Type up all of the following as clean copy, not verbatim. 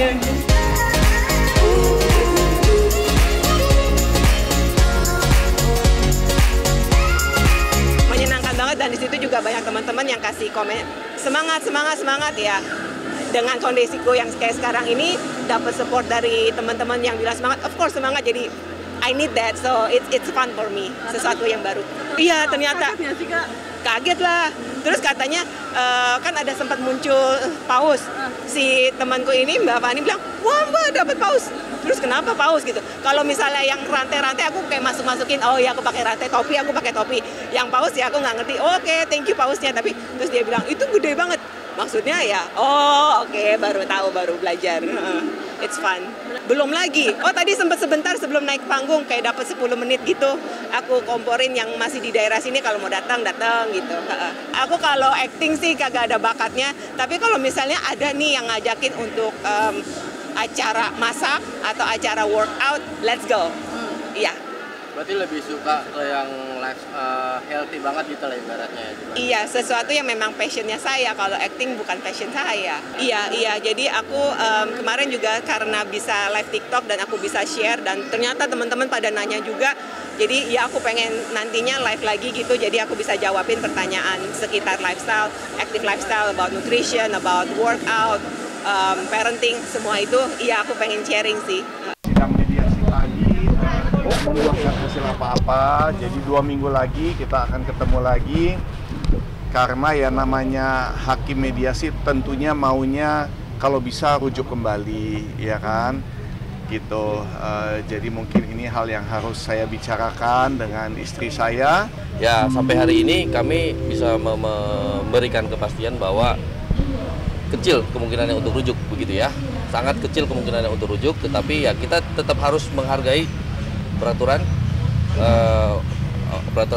Menyenangkan banget, dan di situ juga banyak teman-teman yang kasih komen semangat ya. Dengan kondisiku yang kayak sekarang ini, dapat support dari teman-teman yang bilang semangat, of course semangat, jadi I need that, so it's fun for me, sesuatu yang baru. Iya, ternyata kaget lah. Terus katanya kan ada sempat muncul paus. Si temanku ini Mbak Fani bilang, wah Mbak dapat paus. Terus kenapa paus gitu? Kalau misalnya yang rantai-rantai aku kayak masukin, oh ya aku pakai rantai, topi aku pakai topi. Yang paus ya aku nggak ngerti. Oke, thank you pausnya. Tapi terus dia bilang itu gede banget. Maksudnya ya, oh oke, baru tahu, baru belajar. It's fun. Belum lagi. Oh tadi sempat sebentar sebelum naik panggung kayak dapat 10 menit gitu. Aku komporin yang masih di daerah sini kalau mau datang gitu. Aku kalau acting sih kagak ada bakatnya. Tapi kalau misalnya ada nih yang ngajakin untuk acara masak atau acara workout, let's go. Iya. Berarti lebih suka ke yang healthy banget gitu lah ibaratnya. Iya, sesuatu yang memang passionnya saya. Kalau acting bukan passion saya. Iya. Jadi aku kemarin juga karena bisa live TikTok dan aku bisa share, dan ternyata teman-teman pada nanya juga. Jadi ya aku pengen nantinya live lagi gitu. Jadi aku bisa jawabin pertanyaan sekitar lifestyle, active lifestyle, about nutrition, about workout, parenting, semua itu. Iya aku pengen sharing sih. Sidang mediasi lagi, membuahkan hasil apa-apa. Jadi 2 minggu lagi kita akan ketemu lagi. Karena ya namanya hakim mediasi tentunya maunya kalau bisa rujuk kembali, ya kan? Gitu. Jadi mungkin ini hal yang harus saya bicarakan dengan istri saya. Ya sampai hari ini kami bisa memberikan kepastian bahwa kecil kemungkinannya untuk rujuk begitu ya. Sangat kecil kemungkinannya untuk rujuk, tetapi ya kita tetap harus menghargai peraturan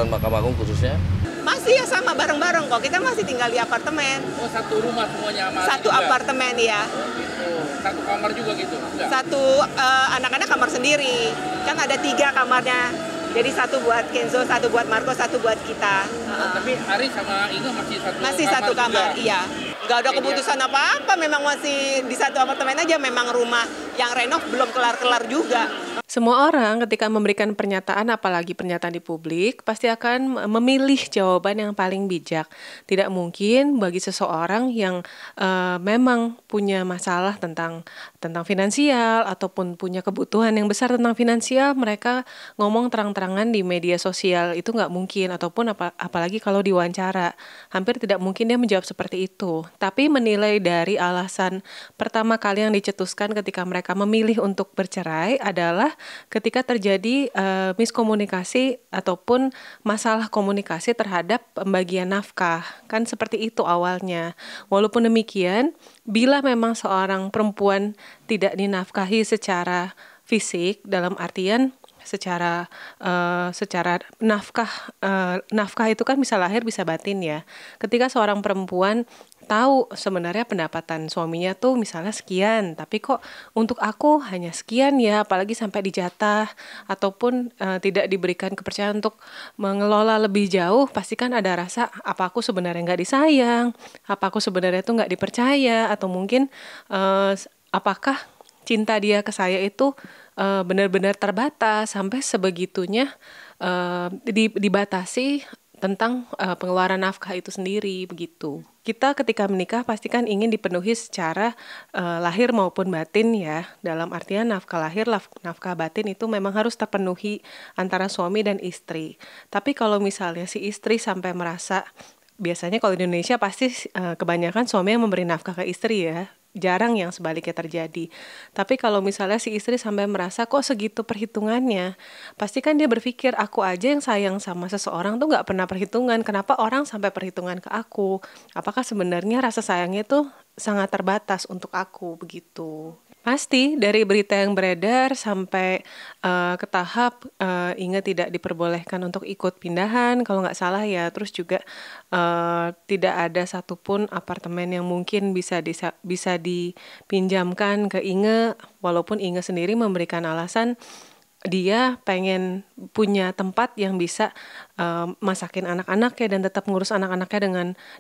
Mahkamah Agung khususnya. Masih ya sama bareng-bareng kok, kita masih tinggal di apartemen. Oh satu rumah semuanya sama satu juga? Apartemen ya. Oh gitu, satu kamar juga gitu? Enggak? Satu anak-anak kamar sendiri, kan ada 3 kamarnya. Jadi satu buat Kenzo, satu buat Marco, satu buat kita. Tapi Ari sama Inge masih satu kamar, iya. Nggak ada keputusan apa-apa, memang masih di satu apartemen aja, memang rumah yang renov belum kelar-kelar juga. Semua orang ketika memberikan pernyataan, apalagi pernyataan di publik, pasti akan memilih jawaban yang paling bijak. Tidak mungkin bagi seseorang yang memang punya masalah tentang finansial ataupun punya kebutuhan yang besar tentang finansial, mereka ngomong terang-terangan di media sosial, itu nggak mungkin. Ataupun apalagi kalau diwawancara, hampir tidak mungkin dia menjawab seperti itu. Tapi menilai dari alasan pertama kali yang dicetuskan ketika mereka memilih untuk bercerai adalah ketika terjadi miskomunikasi ataupun masalah komunikasi terhadap pembagian nafkah. Kan seperti itu awalnya. Walaupun demikian, bila memang seorang perempuan tidak dinafkahi secara fisik, dalam artian secara nafkah itu kan bisa lahir bisa batin ya. Ketika seorang perempuan tahu sebenarnya pendapatan suaminya tuh misalnya sekian, tapi kok untuk aku hanya sekian ya, apalagi sampai dijatah ataupun tidak diberikan kepercayaan untuk mengelola lebih jauh, pasti kan ada rasa apa aku sebenarnya nggak disayang, apa aku sebenarnya tuh nggak dipercaya, atau mungkin apakah cinta dia ke saya itu benar-benar terbatas sampai sebegitunya dibatasi tentang pengeluaran nafkah itu sendiri begitu. Kita ketika menikah pasti kan ingin dipenuhi secara lahir maupun batin ya. Dalam artian nafkah lahir, nafkah batin itu memang harus terpenuhi antara suami dan istri. Tapi kalau misalnya si istri sampai merasa, biasanya kalau di Indonesia pasti kebanyakan suami yang memberi nafkah ke istri ya. Jarang yang sebaliknya terjadi. Tapi kalau misalnya si istri sampai merasa kok segitu perhitungannya, pasti kan dia berpikir aku aja yang sayang sama seseorang tuh gak pernah perhitungan, kenapa orang sampai perhitungan ke aku? Apakah sebenarnya rasa sayangnya tuh sangat terbatas untuk aku begitu? Pasti dari berita yang beredar sampai ke tahap Inge tidak diperbolehkan untuk ikut pindahan kalau nggak salah ya. Terus juga tidak ada satupun apartemen yang mungkin bisa dipinjamkan ke Inge, walaupun Inge sendiri memberikan alasan dia pengen punya tempat yang bisa masakin anak-anaknya dan tetap ngurus anak-anaknya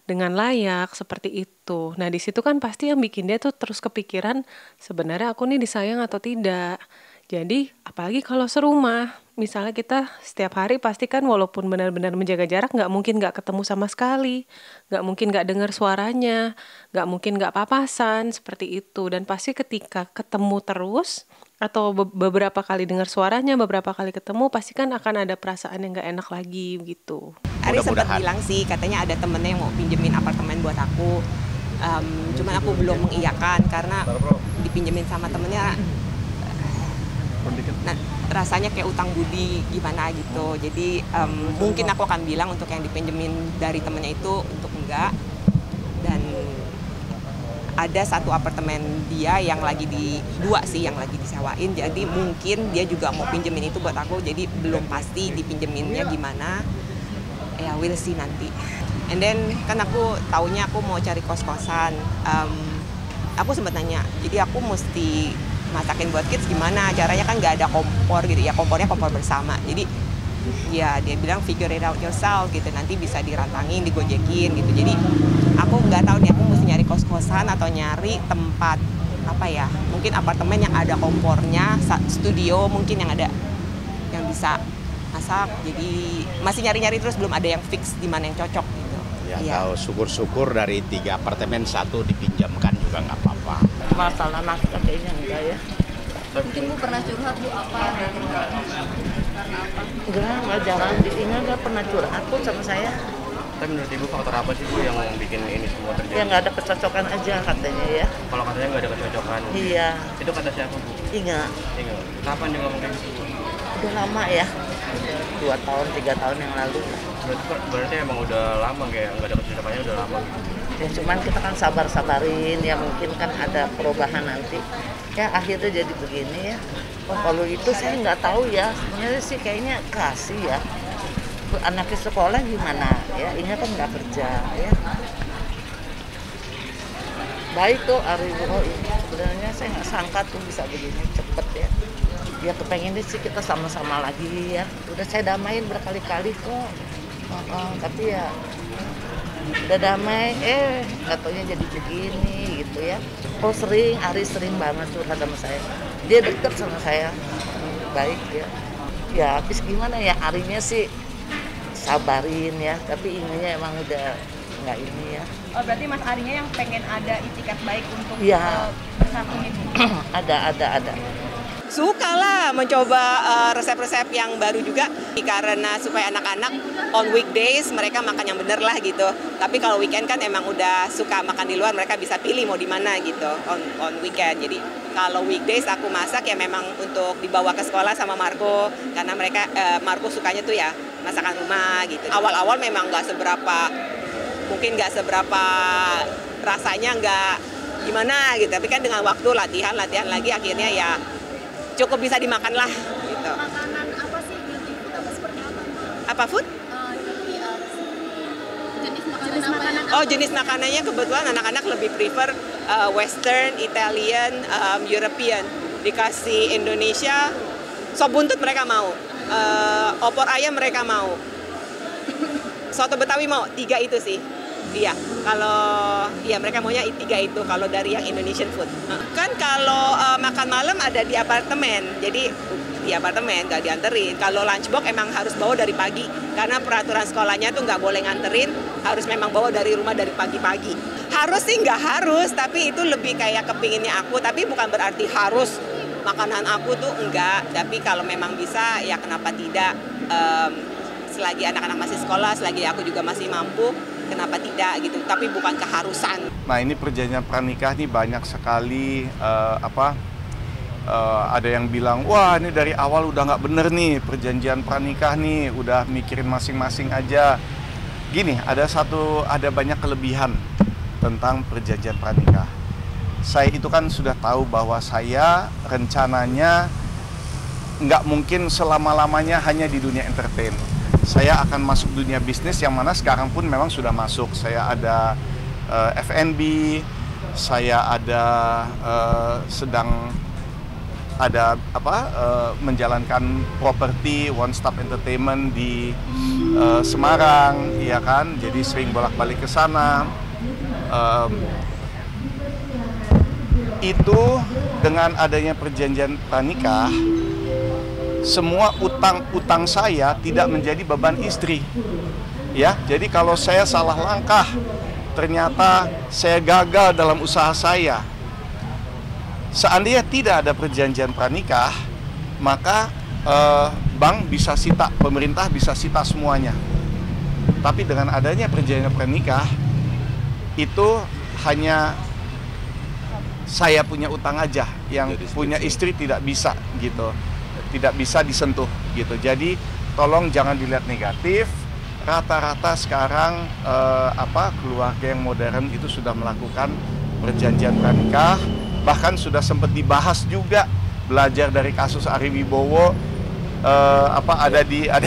dengan layak seperti itu. Nah di situ kan pasti yang bikin dia tuh terus kepikiran sebenarnya aku nih disayang atau tidak. Jadi apalagi kalau serumah, misalnya kita setiap hari pasti kan walaupun benar-benar menjaga jarak nggak mungkin nggak ketemu sama sekali, nggak mungkin nggak dengar suaranya, nggak mungkin nggak papasan seperti itu. Dan pasti ketika ketemu terus atau beberapa kali dengar suaranya, beberapa kali ketemu, pasti kan akan ada perasaan yang nggak enak lagi gitu. Ari sempat bilang sih, katanya ada temennya yang mau pinjemin apartemen buat aku. Cuman aku belum mengiyakan karena dipinjemin sama temennya. Nah, rasanya kayak utang budi gimana gitu. Jadi mungkin aku akan bilang untuk yang dipinjemin dari temennya itu untuk enggak. Dan ada satu apartemen dia yang lagi dua sih yang lagi disewain. Jadi mungkin dia juga mau pinjemin itu buat aku. Jadi belum pasti dipinjeminnya gimana. Ya we'll see nanti. And then kan aku taunya aku mau cari kos-kosan. Aku sempat nanya. Jadi aku mesti masakin buat kids gimana caranya, kan nggak ada kompor gitu ya, kompornya kompor bersama. Jadi ya dia bilang figure it out yourself gitu, nanti bisa dirantangin, digojekin gitu. Jadi aku nggak tahu nih aku mesti nyari kos-kosan atau nyari tempat apa ya, mungkin apartemen yang ada kompornya, studio mungkin yang ada yang bisa masak. Jadi masih nyari-nyari terus, belum ada yang fix di mana yang cocok gitu. Ya, tahu syukur-syukur dari 3 apartemen 1 dipinjamkan juga nggak apa-apa. Masalah nafkah kayaknya enggak ya. Mungkin Bu pernah curhat Bu apa dari karena apa? Enggak jarang. Ingat nggak pernah curhat pun sama saya. Tapi menurut Ibu faktor apa sih Bu yang bikin ini semua terjadi? Ya nggak ada kecocokan aja katanya ya. Kalau katanya nggak ada kecocokan. Iya. Itu kata siapa Bu? Ingat. Kapan juga mungkin Bu? Udah lama ya. 2 tahun, 3 tahun yang lalu. Berarti emang udah lama kayak nggak ada kecocokannya udah lama gitu. Ya cuman kita kan sabar-sabarin ya, mungkin kan ada perubahan nanti. Ya akhirnya jadi begini ya. Oh, kalau itu saya nggak tahu ya. Sebenarnya sih kayaknya kasih ya. Anaknya sekolah gimana ya? Ini kan nggak kerja ya. Baik tuh Ari sebenarnya saya nggak sangka tuh bisa begini cepet ya. Ya kepengennya sih kita sama-sama lagi ya. Udah saya damain berkali-kali kok. Tapi ya udah damai, nggak taunya jadi begini gitu ya. Oh sering, Ari sering banget curhat sama saya. Dia deket sama saya, baik ya. Ya habis gimana ya, Arinya sih sabarin ya. Tapi ininya emang udah nggak ini ya. Oh berarti Mas Arinya yang pengen ada itikat baik untuk ya. bersatu ini? Ada. Suka lah mencoba resep-resep yang baru juga, karena supaya anak-anak on weekdays mereka makan yang bener lah gitu. Tapi kalau weekend kan emang udah suka makan di luar, mereka bisa pilih mau di mana gitu on weekend. Jadi kalau weekdays aku masak ya memang untuk dibawa ke sekolah sama Marco, karena mereka Marco sukanya tuh ya masakan rumah gitu. Awal-awal memang nggak seberapa rasanya, nggak gimana gitu. Tapi kan dengan waktu latihan lagi akhirnya ya cukup bisa dimakan lah gitu. Makanan apa sih, guilty food apa seperti apa? Apa food? Jenis makanan apa? Oh jenis makanannya kebetulan anak-anak lebih prefer Western, Italian, European. Dikasih Indonesia, sop buntut mereka mau, opor ayam mereka mau, soto Betawi mau, 3 itu sih. Iya, kalau ya mereka maunya 3 itu kalau dari yang Indonesian food. Kan kalau makan malam ada di apartemen, jadi di apartemen nggak dianterin. Kalau lunchbox emang harus bawa dari pagi, karena peraturan sekolahnya tuh nggak boleh nganterin, harus memang bawa dari rumah dari pagi-pagi. Harus sih nggak harus, tapi itu lebih kayak kepinginnya aku, tapi bukan berarti harus makanan aku tuh enggak. Tapi kalau memang bisa ya kenapa tidak, selagi anak-anak masih sekolah, selagi aku juga masih mampu, kenapa tidak gitu, tapi bukan keharusan. Nah ini perjanjian pranikah nih banyak sekali ada yang bilang, wah ini dari awal udah nggak bener nih perjanjian pranikah nih, udah mikirin masing-masing aja. Gini, ada banyak kelebihan tentang perjanjian pranikah. Saya itu kan sudah tahu bahwa saya rencananya nggak mungkin selama-lamanya hanya di dunia entertain. Saya akan masuk dunia bisnis yang mana sekarang pun memang sudah masuk. Saya ada F&B, saya ada sedang ada menjalankan properti One Stop Entertainment di Semarang, ya kan? Jadi sering bolak-balik ke sana. Itu dengan adanya perjanjian pranikah, semua utang-utang saya tidak menjadi beban istri. Ya, jadi kalau saya salah langkah, ternyata saya gagal dalam usaha saya. Seandainya tidak ada perjanjian pranikah, maka bank bisa sita, pemerintah bisa sita semuanya. Tapi dengan adanya perjanjian pranikah, itu hanya saya punya utang aja, yang punya istri tidak bisa gitu, tidak bisa disentuh gitu. Jadi tolong jangan dilihat negatif. Rata-rata sekarang keluarga yang modern itu sudah melakukan perjanjian pranikah, bahkan sudah sempat dibahas juga, belajar dari kasus Ari Wibowo, ada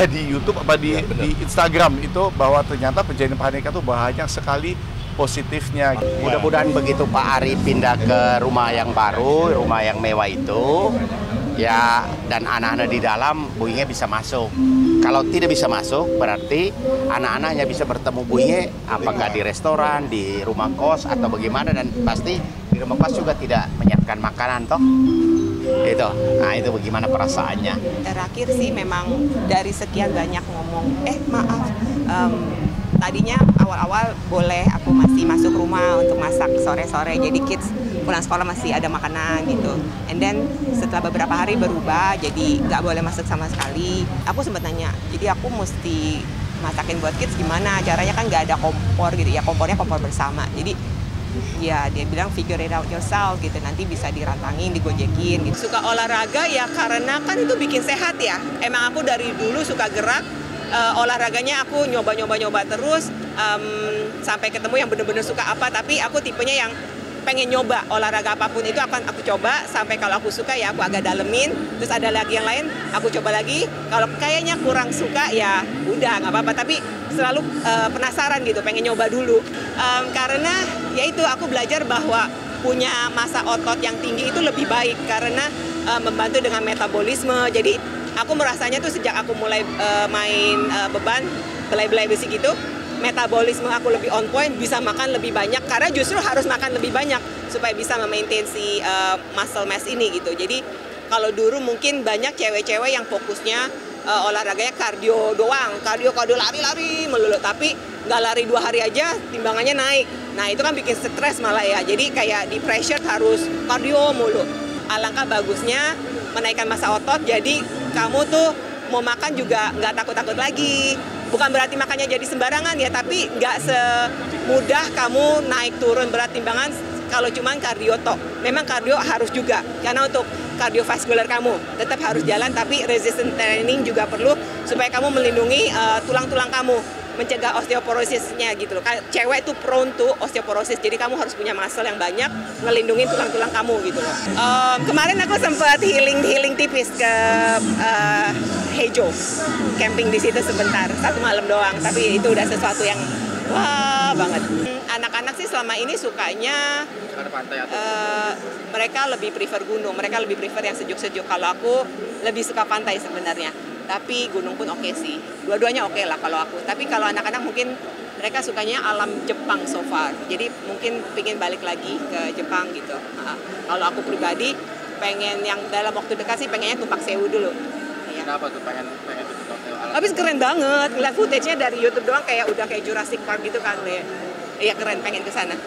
di YouTube, di Instagram itu, bahwa ternyata perjanjian pranikah itu banyak sekali positifnya. Mudah-mudahan begitu Pak Ari pindah ke rumah yang baru, rumah yang mewah itu, ya, dan anak-anak di dalam, Bu Inge bisa masuk. Kalau tidak bisa masuk, berarti anak-anaknya bisa bertemu Bu Inge, apakah di restoran, di rumah kos, atau bagaimana, dan pasti di rumah kos juga tidak menyiapkan makanan, toh. Itu. Nah, itu bagaimana perasaannya? Terakhir sih memang dari sekian banyak ngomong, maaf, tadinya awal-awal boleh aku masih masuk rumah untuk masak sore-sore, jadi kids pulang sekolah masih ada makanan gitu. And then setelah beberapa hari berubah, jadi nggak boleh masuk sama sekali. Aku sempat nanya, jadi aku mesti masakin buat kids gimana? Caranya kan nggak ada kompor gitu ya, kompornya kompor bersama. Jadi ya dia bilang figure it out yourself gitu, nanti bisa dirantangin, digojekin gitu. Suka olahraga ya karena kan itu bikin sehat ya. Emang aku dari dulu suka gerak. Olahraganya aku nyoba terus sampai ketemu yang bener-bener suka apa, tapi aku tipenya yang pengen nyoba olahraga apapun itu akan aku coba sampai kalau aku suka ya aku agak dalemin, terus ada lagi yang lain aku coba lagi, kalau kayaknya kurang suka ya udah nggak apa-apa, tapi selalu penasaran gitu, pengen nyoba dulu karena ya itu aku belajar bahwa punya massa otot yang tinggi itu lebih baik karena membantu dengan metabolisme. Jadi aku merasanya tuh sejak aku mulai main beban, belai-belai besi gitu, metabolisme aku lebih on point, bisa makan lebih banyak karena justru harus makan lebih banyak supaya bisa memaintain si muscle mass ini gitu. Jadi kalau dulu mungkin banyak cewek-cewek yang fokusnya olahraganya kardio doang, kardio lari-lari melulu, tapi nggak lari 2 hari aja timbangannya naik. Nah itu kan bikin stres malah ya, jadi kayak di pressure harus kardio mulu. Alangkah bagusnya menaikkan massa otot, jadi kamu tuh mau makan juga nggak takut-takut lagi. Bukan berarti makannya jadi sembarangan ya, tapi nggak semudah kamu naik turun berat timbangan kalau cuman kardio tok. Memang kardio harus juga, karena untuk kardiovaskular kamu tetap harus jalan, tapi resistance training juga perlu supaya kamu melindungi tulang-tulang kamu, mencegah osteoporosisnya gitu loh. Cewek itu prone to osteoporosis, jadi kamu harus punya muscle yang banyak ngelindungin tulang-tulang kamu gitu loh. Kemarin aku sempat healing tipis ke Hejo, camping di situ sebentar, 1 malam doang, tapi itu udah sesuatu yang wah banget. Anak-anak sih selama ini sukanya mereka lebih prefer gunung, mereka lebih prefer yang sejuk-sejuk. Kalau aku lebih suka pantai sebenarnya. Tapi gunung pun oke sih, dua-duanya oke lah kalau aku. Tapi kalau anak-anak mungkin mereka sukanya alam Jepang so far, jadi mungkin pengen balik lagi ke Jepang gitu. Kalau aku pribadi pengen yang dalam waktu dekat sih pengennya Tumpak Sewu dulu. Kenapa tuh pengen ke Tumpak Sewu? Habis keren banget, ngeliat footage-nya dari YouTube doang kayak udah kayak Jurassic Park gitu kan. Iya keren, pengen ke sana.